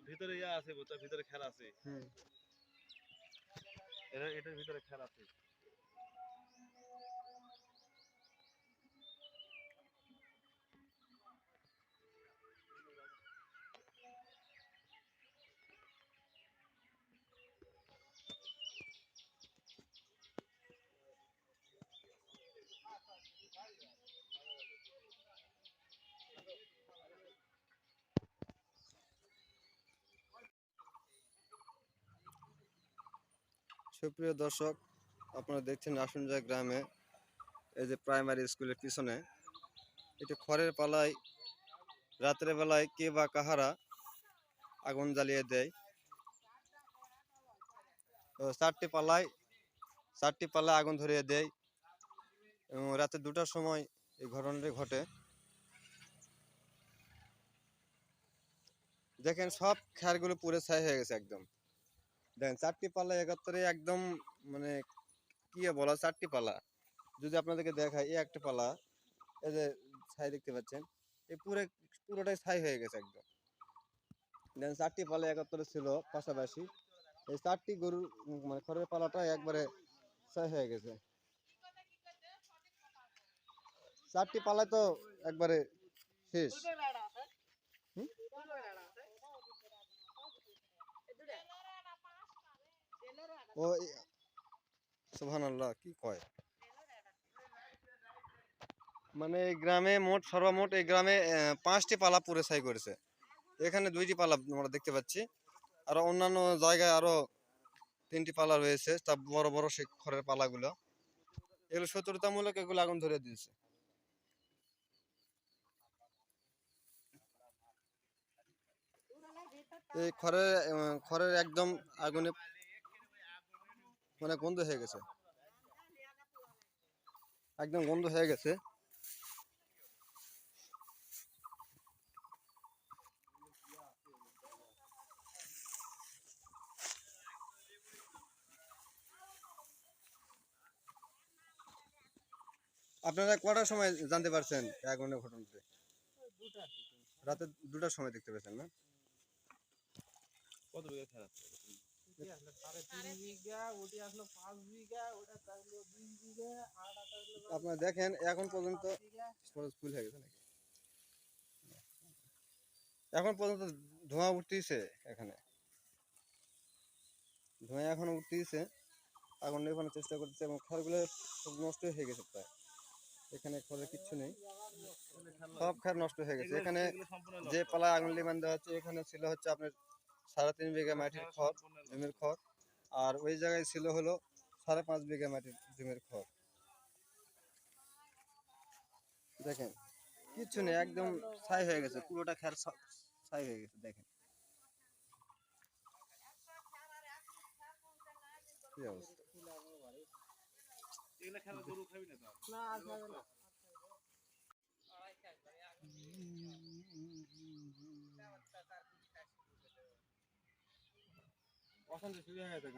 ভিতরে ইয়া আছে, বুঝছো, ভিতরে খেলা আছে। এটার ভিতরে খেলা আছে। সুপ্রিয় দর্শক, আপনারা দেখছেন আসুনজা গ্রামে এই যে প্রাইমারি স্কুলের পিছনে এটা খড়ের পালায় রাতের বেলায় কে বা কাহারা আগুন জ্বালিয়ে দেয়। তো চারটি পালায় আগুন ধরিয়ে দেয় এবং রাতে 2টার সময় এই ঘটনাটি ঘটে। দেখেন সব খেরগুলো পুড়ে ছাই হয়ে গেছে একদম। দেখেন 4টি পালা একাত্তরে একদম, মানে কি বলা, 4টি পালা যদি আপনাদেরকে দেখায়, এই একটা পালা, এই যে ছাই দেখতে পাচ্ছেন, এই পুরোটাই ছাই হয়ে গেছে একদম। দেন 4টি পালা একাত্তরে ছিল পাশাপাশি, এই 4টি গরুর মানে খড়ের পালাটা একবারে ছাই হয়ে গেছে। 4টি পালা তো একবারে শেষ। ও সুবহানাল্লাহ, কি কয়, মানে এই গ্রামে সর্বমোট এই গ্রামে 5টি পালা পুড়ে ছাই করেছে। এখানে 2টি পালা আমরা দেখতে পাচ্ছি, আর অন্যান্য জায়গায় আরো 3টি পালা রয়েছে, তা বড় বড় সেই খড়ের পালাগুলো, এগুলো শত্রুতামূলক, এগুলো আগুন ধরে দিয়েছে। এই খড়ের একদম আগুনে মানে গন্ধ হয়ে গেছে, একদম গন্ধ হয়ে গেছে। আপনারা কটার সময় জানতে পারছেন আগুনের ঘটনাতে? রাতে 2টার সময় দেখতে পেয়েছেন না? কত বিঘা খেলা আছে? আপনারা দেখেন এখন পর্যন্ত ফুল হয়ে গেছে নাকি, এখন পর্যন্ত ধোঁয়া উঠতেছে, এখানে ধোঁয়া এখনো উঠতেছে, আগুন নেভানোর চেষ্টা করতেছে এবং খড়গুলো সব নষ্ট হয়ে গেছে প্রায়। এখানে খড়ের কিচ্ছু নেই, সব খড় নষ্ট হয়ে গেছে। এখানে যে পালায় আগুন নিভান দেওয়া হচ্ছে, এখানে ছিল হচ্ছে আপনার 3.5 বিঘা মাটির খড়, জমির খড়, আর ওই জায়গায় ছিল হলো 5.5 বিঘা মাটির জমির খড়। দেখেন কিচ্ছু নেই, একদম ছাই হয়ে গেছে, পুরোটা খের ছাই হয়ে গেছে। দেখেন কি অবস্থা। এগুলা খেলা গরু খাবি না তো? অশান্তি শুরু হয়ে গেছে।